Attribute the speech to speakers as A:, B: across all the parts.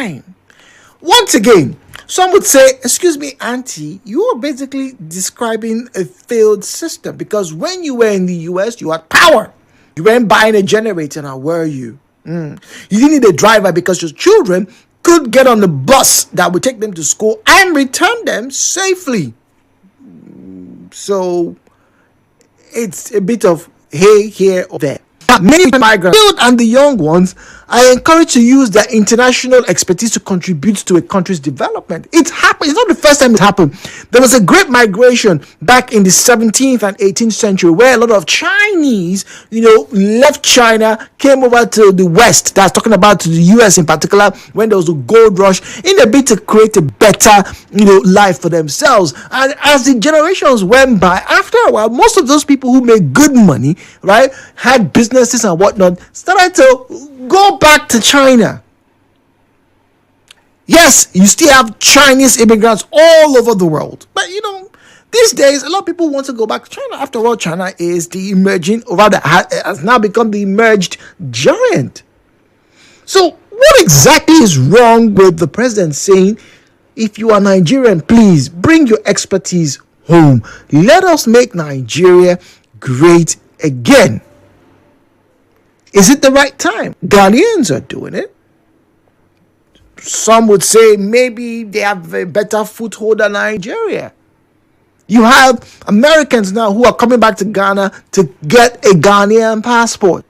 A: time. Once again, some would say, excuse me, auntie, you are basically describing a failed system, because when you were in the US, you had power. You weren't buying a generator. Now, were you? You didn't need a driver because your children could get on the bus that would take them to school and return them safely. So it's a bit of hey here or there. Many migrants and the young ones are encouraged to use their international expertise to contribute to a country's development. It happened. It's not the first time it happened. There was a great migration back in the 17th and 18th century where a lot of Chinese, left China, came over to the West. That's talking about to the US in particular, when there was a gold rush, in a bit to create a better, life for themselves. And as the generations went by, after a while, most of those people who made good money, right, had businesses and whatnot, started to go back to China. Yes, you still have Chinese immigrants all over the world, but these days a lot of people want to go back to China. After all, China is the emerging, or rather has now become the emerged giant. So what exactly is wrong with the president saying, if you are Nigerian, please bring your expertise home, let us make Nigeria great again? Is it the right time? Ghanaians are doing it. Some would say maybe they have a better foothold than Nigeria. You have Americans now who are coming back to Ghana to get a Ghanaian passport.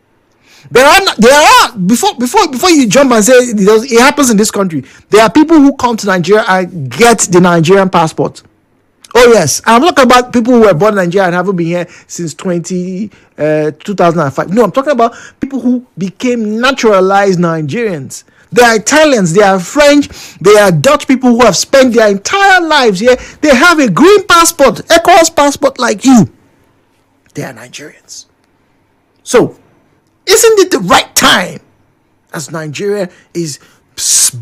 A: There are before you jump and say it happens in this country, there are people who come to Nigeria and get the Nigerian passport. Oh yes, I'm talking about people who were born in Nigeria and haven't been here since 2005. No, I'm talking about people who became naturalized Nigerians. They are Italians, they are French, they are Dutch people who have spent their entire lives here. They have a green passport, ECOWAS passport like you. They are Nigerians. So, isn't it the right time, as Nigeria is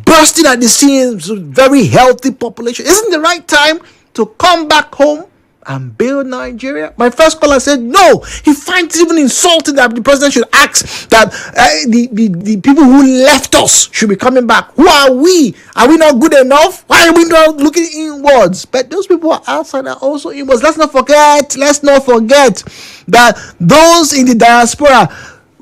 A: bursting at the seams with very healthy population, isn't the right time to come back home and build Nigeria? My first caller said no. He finds it even insulting that the president should ask that the people who left us should be coming back. Who are we? Are we not good enough? Why are we not looking inwards? But those people are outside are also inwards. Let's not forget that those in the diaspora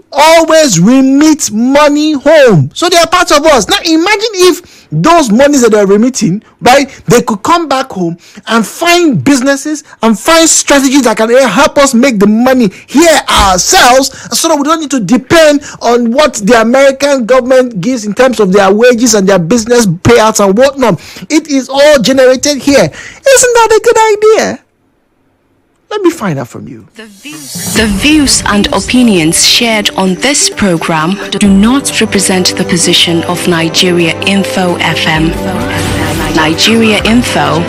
A: always remit money home, so they are part of us. Now imagine if those monies that they're remitting, right, they could come back home and find businesses and find strategies that can help us make the money here ourselves, so that we don't need to depend on what the American government gives in terms of their wages and their business payouts and whatnot. It is all generated here. Isn't that a good idea? Let me find out from you.
B: The views and opinions shared on this program do not represent the position of Nigeria Info FM. Nigeria Info,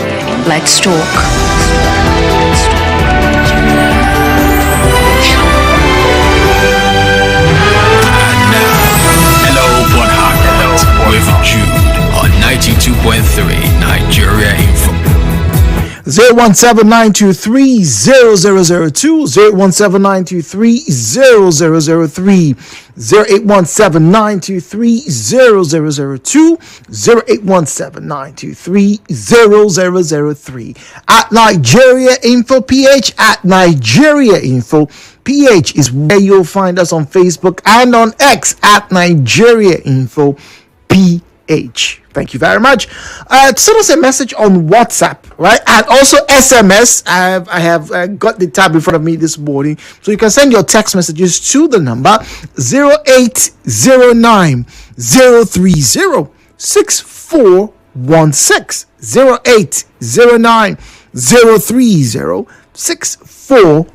B: let's talk.
C: Hello, Port Harcourt with Jude on 92.3 Nigeria Info.
A: 017-923-0002, 017-923-0003, 08179230002, 08179230003. At Nigeria Info PH, at Nigeria Info PH is where you'll find us on Facebook and on X at Nigeria Info PH. Thank you very much. Send us a message on WhatsApp, right? And also SMS. I have got the tab in front of me this morning. So you can send your text messages to the number 0809 030 6416. 0809 030 6416.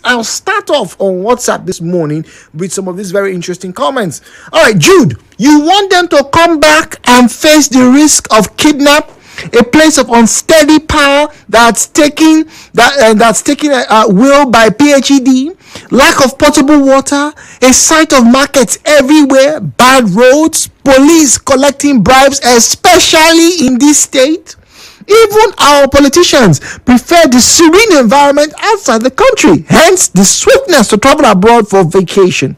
A: I'll start off on WhatsApp this morning with some of these very interesting comments. All right, Jude, you want them to come back and face the risk of kidnap, a place of unsteady power that's taking will by PhD, lack of potable water, a sight of markets everywhere, bad roads, police collecting bribes, especially in this state. Even our politicians prefer the serene environment outside the country, hence the swiftness to travel abroad for vacation.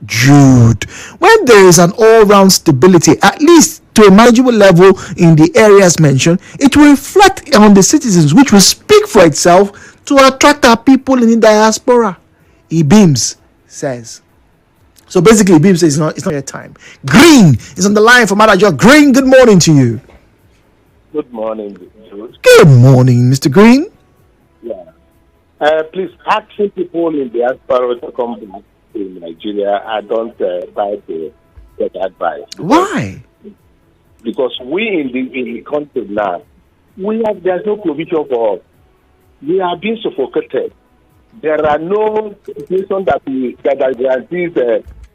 A: Jude. When there is an all-round stability, at least to a manageable level in the areas mentioned, it will reflect on the citizens, which will speak for itself to attract our people in the diaspora. Beams says. So basically, Beams says it's not your time. Green is on the line from Manager. Green, good morning to you.
D: Good morning, Jude.
A: Good morning, Mr. Green.
D: Yeah. Please, asking people in the diaspora to come back to Nigeria, I don't buy that advice.
A: Why?
D: Because we in the country now, there's no provision for us. We are being suffocated. There are no situations that guarantees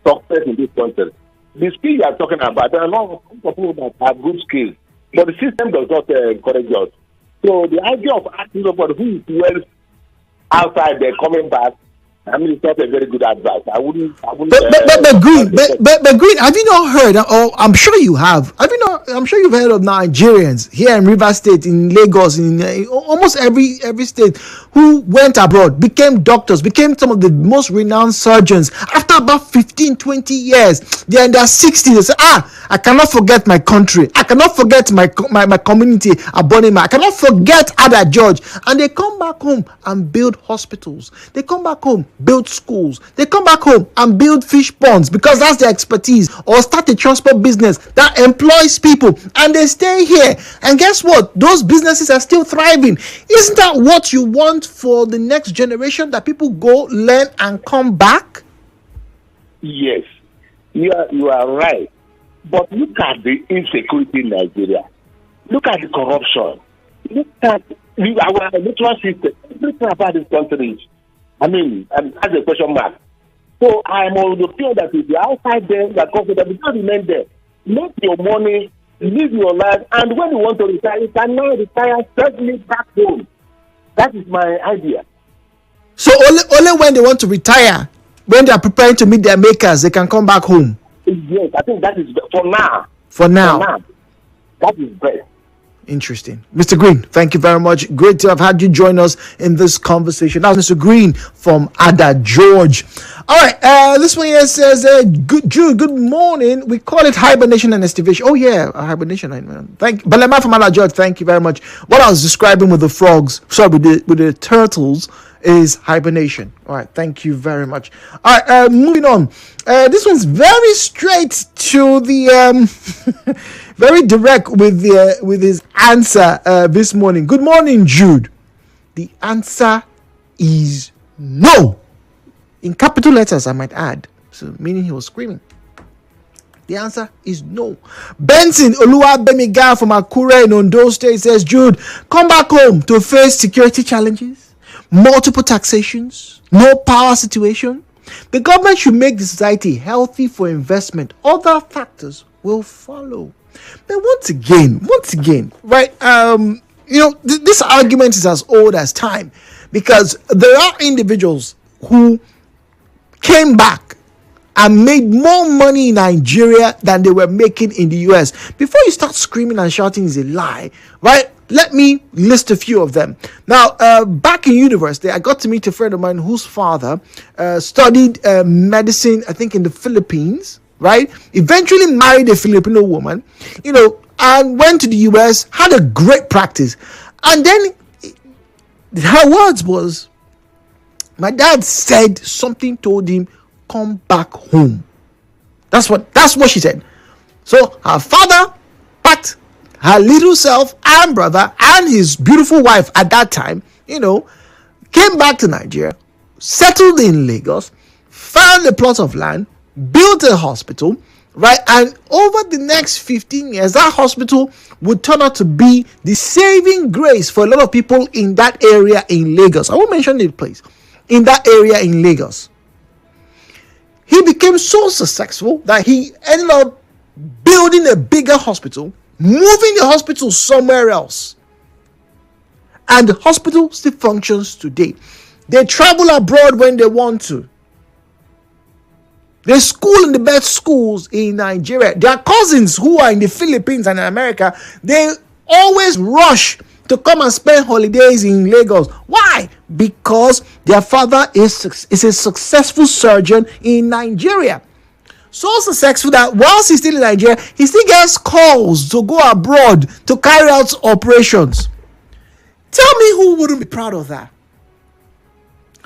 D: success in this country. The skill you are talking about, there are a lot of people that have good skills, but the system does not encourage us. So the idea of asking somebody who is well outside there coming back, I mean, it's not a very good advice. I wouldn't.
A: But Green, have you not heard? Or I'm sure you have. Have you not? I'm sure you've heard of Nigerians here in Rivers State, in Lagos, in almost every state, who went abroad, became doctors, became some of the most renowned surgeons. After about 15, 20 years, they're in their 60s. They say, I cannot forget my country. I cannot forget my community, Abonima. I cannot forget Ada George. And they come back home and build hospitals. They come back home, build schools. They come back home and build fish ponds because that's their expertise, or start a transport business that employs people, and they stay here. And guess what? Those businesses are still thriving. Isn't that what you want for the next generation, that people go, learn, and come back?
D: Yes, you are right. But look at the insecurity in Nigeria. Look at the corruption. Look at our electoral system. Everything about this country. I mean, that's a question mark. So I'm on the opinion that if you're outside there, you're comfortable, you can't remain there. Make your money, live your life, and when you want to retire, you can now retire safely back home. That is my idea.
A: So only when they want to retire, when they are preparing to meet their makers, they can come back home.
D: Yes, I think that is for now.
A: For now.
D: That is best.
A: Interesting. Mr. Green, thank you very much. Great to have had you join us in this conversation. That was Mr. Green from Ada George. All right, this one here says, Jude, good morning. We call it hibernation and estivation. Oh, yeah, hibernation. Thank you. Balema from Ada George, thank you very much. What I was describing with the frogs, with the turtles, is hibernation. All right, thank you very much. All right, moving on. This one's very straight to the very direct with his answer this morning. Good morning, Jude. The answer is no, in capital letters, I might add, so meaning he was screaming. The answer is no. Benson Oluwabemiga from Akure in Ondo State says, Jude, come back home to face security challenges, multiple taxations, no power situation. The government should make the society healthy for investment. Other factors will follow. But once again, right? This argument is as old as time, because there are individuals who came back and made more money in Nigeria than they were making in the US. Before you start screaming and shouting is a lie, right? Let me list a few of them. Now, back in university, I got to meet a friend of mine whose father studied medicine, I think, in the Philippines, right? Eventually married a Filipino woman, and went to the US, had a great practice. And then her words was, my dad said something told him, come back home. That's what she said. So her father packed her little self and brother and his beautiful wife at that time, came back to Nigeria, settled in Lagos, found a plot of land, built a hospital, right? And over the next 15 years, that hospital would turn out to be the saving grace for a lot of people in that area in Lagos. I won't mention the place. In that area in Lagos. He became so successful that he ended up building a bigger hospital, moving the hospital somewhere else. And the hospital still functions today. They travel abroad when they want to. They school in the best schools in Nigeria. Their cousins who are in the Philippines and in America, they always rush to come and spend holidays in Lagos. Why? Because their father is a successful surgeon in Nigeria. so successful that whilst he's still in Nigeria, he still gets calls to go abroad to carry out operations. Tell me who wouldn't be proud of that?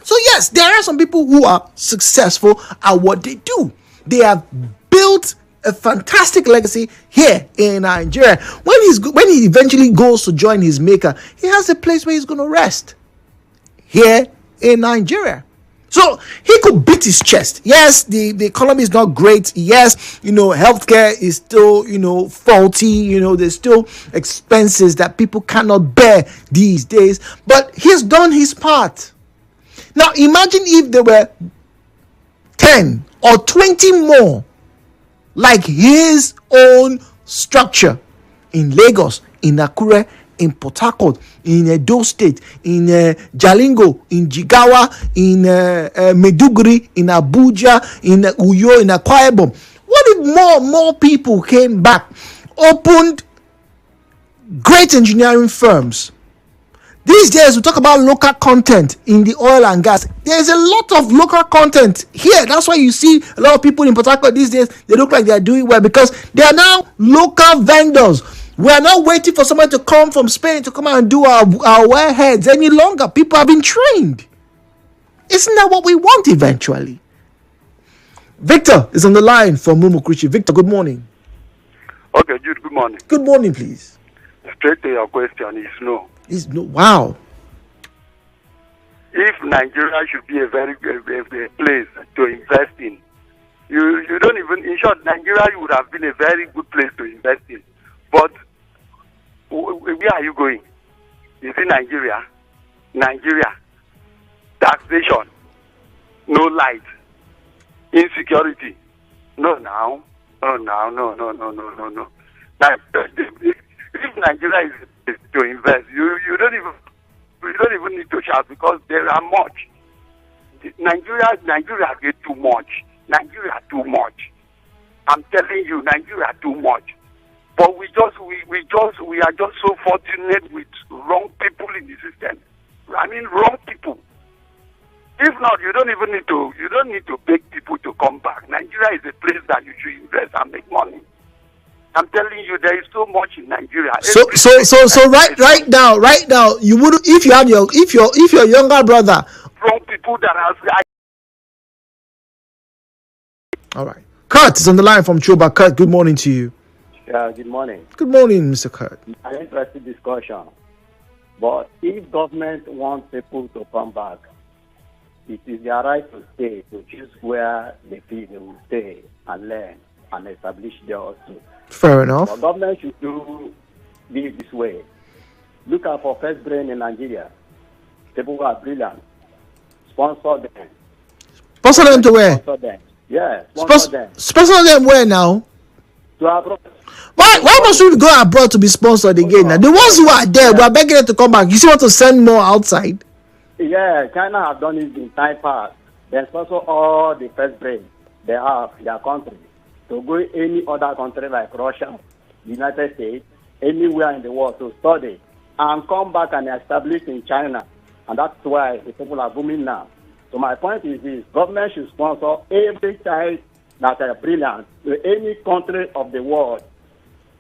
A: So yes, there are some people who are successful at what they do. They have built a fantastic legacy here in Nigeria. When he eventually goes to join his maker, he has a place where he's going to rest here in Nigeria. So he could beat his chest. Yes, the economy is not great. Yes, healthcare is still, faulty. There's still expenses that people cannot bear these days. But he's done his part. Now imagine if there were 10 or 20 more like his own structure in Lagos, in Akure, in Port Harcourt, in Edo State, in Jalingo, in Jigawa, in Maiduguri, in Abuja, in Uyo, in Akwa Ibom. What if more people came back, opened great engineering firms? These days, we talk about local content in the oil and gas. There's a lot of local content here. That's why you see a lot of people in Port Harcourt these days, they look like they're doing well because they are now local vendors. We are not waiting for someone to come from Spain to come out and do our warheads any longer. People have been trained. Isn't that what we want eventually? Victor is on the line from Mumukrichi. Victor, good morning.
E: Okay, Jude, good morning.
A: Good morning, please.
E: Straight to your question is no.
A: Wow.
E: If Nigeria should be a very a place to invest in, you don't even, in short, Nigeria would have been a very good place to invest in. But where are you going? You see Nigeria, taxation, no light, insecurity. No. Now, if Nigeria is to invest, you don't even need to shout because there are much. Nigeria get too much. Nigeria too much. I'm telling you, Nigeria too much. But we are just so fortunate with wrong people in the system. I mean, wrong people. If not, you don't need to beg people to come back. Nigeria is a place that you should invest and make money. I'm telling you, there is so much in Nigeria.
A: So right now, you would if your younger brother.
E: Wrong people that are.
A: All right, Kurt is on the line from Choba. Kurt, good morning to you.
F: Yeah, good morning.
A: Good morning, Mr. Kurt.
F: An interesting discussion. But if government wants people to come back, it is their right to stay, to choose where they feel they will stay and learn and establish there also.
A: Fair enough.
F: But government should do this way. Look out for first brain in Nigeria. People who are brilliant. Sponsor them.
A: Sponsor them to where?
F: Sponsor them. Yeah, sponsor them.
A: Sponsor them where now?
F: To abroad.
A: Why must we go abroad to be sponsored again? Now, the ones who are there, we are begging them to come back. You still want to send more outside?
F: Yeah, China have done it in time past. They sponsor all the first brain they have in their country. To go any other country like Russia, United States, anywhere in the world to study and come back and establish in China. And that's why the people are booming now. So my point is this, government should sponsor every child that are brilliant to any country of the world.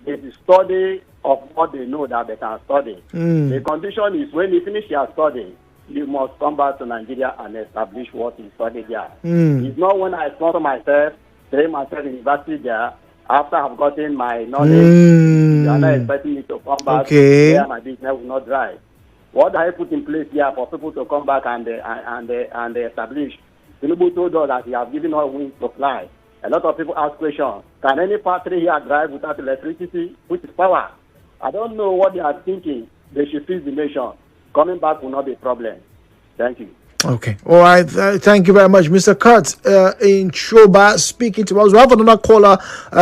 F: It's the study of what they know that they can study. The condition is when you finish your study, you must come back to Nigeria and establish what you studied there. It's not when I sponsor myself, train myself in university there, after I've gotten my knowledge, you are not expecting me to come back there, my business will not drive. What I put in place here for people to come back and establish? Tinubu told us that he has given us wings to fly. A lot of people ask questions. Can any factory here drive without electricity, which is power? I don't know what they are thinking. They should feed the nation. Coming back will not be a problem. Thank you.
A: Okay. All right. Thank you very much, Mr. Kurt in Choba speaking to us. We have another caller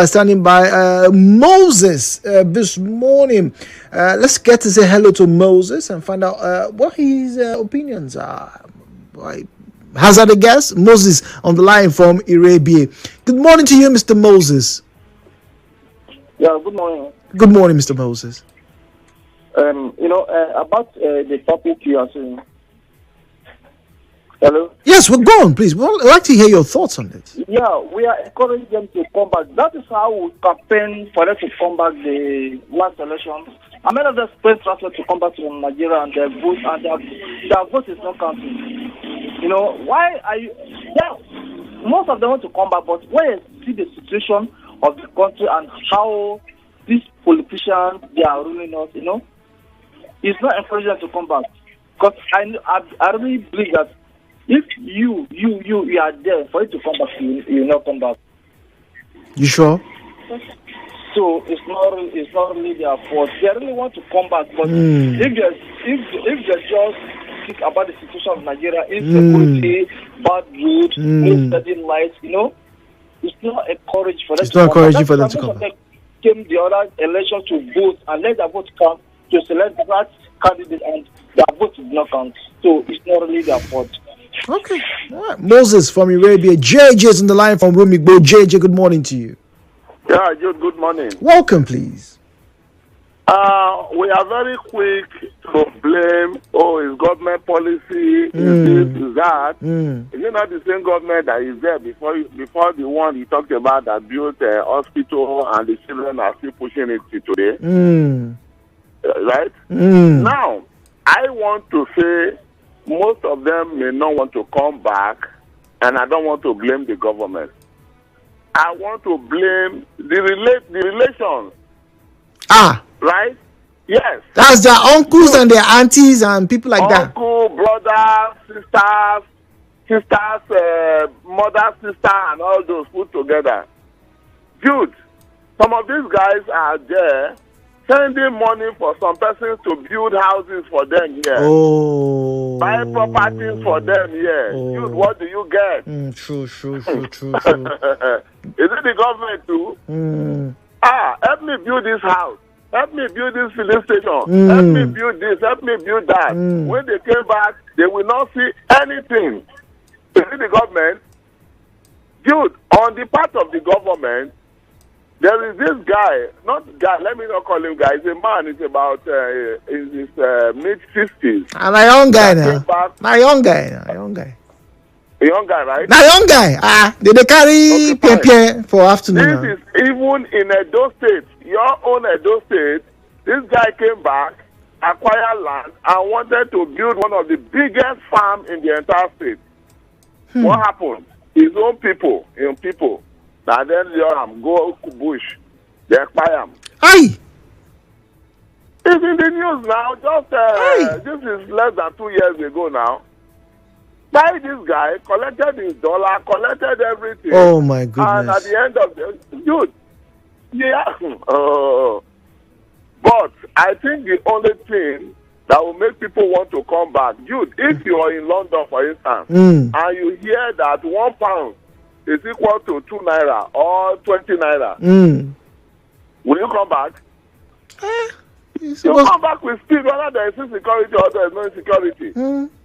A: standing by, Moses, this morning. Let's get to say hello to Moses and find out what his opinions are. Right. Hazard a guess? Moses on the line from Arabia. Good morning to you, Mr. Moses.
G: Yeah, good morning.
A: Good morning, Mr. Moses.
G: About the topic you are saying. Hello?
A: Yes, well, go on, please. Well, I'd like to hear your thoughts on this.
G: Yeah, we are encouraging them to come back. That is how we campaign for them to come back the last election. I many of them press transfer to come back to Nigeria and their vote, and their vote is not counting. You know, why are you... Yeah, most of them want to come back, but when you see the situation of the country and how these politicians, they are ruling us, you know, it's not encouraging them to come back. Because I really believe that if you are there for it to come back, you will not come back.
A: You sure?
G: So it's not really their fault. They really want to come back, but if they just think about the situation of Nigeria, insecurity, bad road, no steady lights, you know, it's not encouraged for them.
A: It's not encouraging for them to come back.
G: Came the other election to vote and let their vote count to select the right candidate, and their vote did not count. So it's not really their fault.
A: Okay. All right. Moses from Arabia. JJ is on the line from Omamegbe. JJ, good morning to you.
H: Yeah, Jude, good morning.
A: Welcome, please.
H: We are very quick to blame, it's government policy, is this, is that. Is it not the same government that is there before the one you talked about that built a hospital and the children are still pushing it to today? Right? Now, I want to say most of them may not want to come back, and I don't want to blame the government. I want to blame the relations. Right? Yes.
A: That's their uncles and their aunties and people like that.
H: Uncle, brother, sisters, mother, sister, and all those put together. Jude, some of these guys are there sending money for some persons to build houses for them here. Buy properties for them here. Jude, what do you get?
A: True.
H: Is it the government too? Help me build this house. Help me build this filling station. Help me build this. Help me build that. When they came back, they will not see anything. Is it the government? Dude, on the part of the government, there is this guy, let me not call him guy, he's a man, he's about in his mid-50s.
A: And a young guy now. A young guy,
H: A young guy, right?
A: Now, young guy. They carry paper for afternoon.
H: This is even in Edo State, your own Edo State. This guy came back, acquired land, and wanted to build one of the biggest farms in the entire state. What happened? His own people, now then go to bush, they acquire him.
A: Aye.
H: It's in the news now. Just this is less than 2 years ago now. Buy this guy, collected his dollar, collected everything.
A: Oh my goodness!
H: And at the end of the dude, but I think the only thing that will make people want to come back, Jude, if you are in London, for instance, and you hear that £1 is equal to 2 naira or 20 naira, will you come back? You come back with speed, whether there is insecurity or there is no insecurity.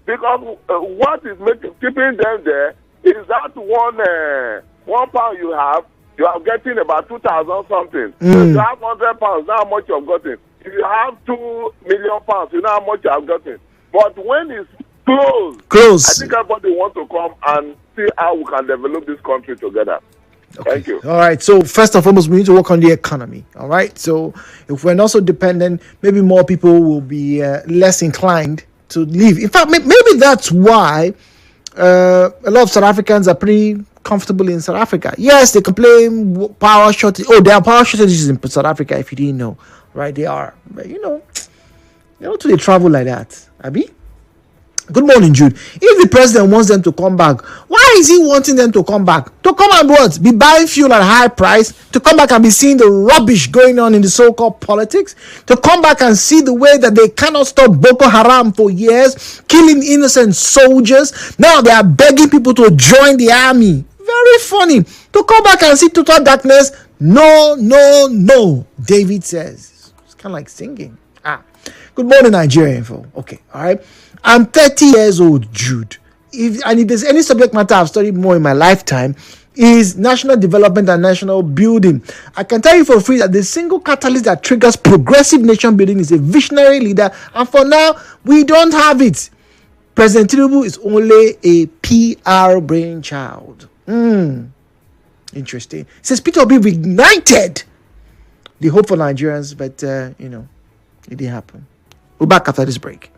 H: Because what is keeping them there is that £1 you are getting about 2,000 something. If you have £100, now how much you have gotten. If you have £2 million, you know how much you have gotten. But when it's close, I think everybody wants to come and see how we can develop this country together. Okay. Thank you.
A: All right. So first and foremost, we need to work on the economy. All right. So if we're not so dependent, maybe more people will be less inclined to leave. In fact, maybe that's why a lot of South Africans are pretty comfortable in South Africa. Yes, they complain power shortage. Oh, there are power shortages in South Africa. If you didn't know, right? They are. But they don't really travel like that. Abi? Good morning, Jude. If the president wants them to come back, why is he wanting them to come back? To come and what? Be buying fuel at a high price? To come back and be seeing the rubbish going on in the so-called politics? To come back and see the way that they cannot stop Boko Haram for years, killing innocent soldiers? Now they are begging people to join the army. Very funny. To come back and see total darkness? No. David says. It's kind of like singing. Good morning, Nigeria Info. Okay, all right. I'm 30 years old, Jude. If there's any subject matter I've studied more in my lifetime, is national development and national building. I can tell you for free that the single catalyst that triggers progressive nation building is a visionary leader, and for now, we don't have it. President Tinubu is only a PR brainchild. Interesting. It says Peter Obi reignited the hope for Nigerians, but it didn't happen. We're back after this break.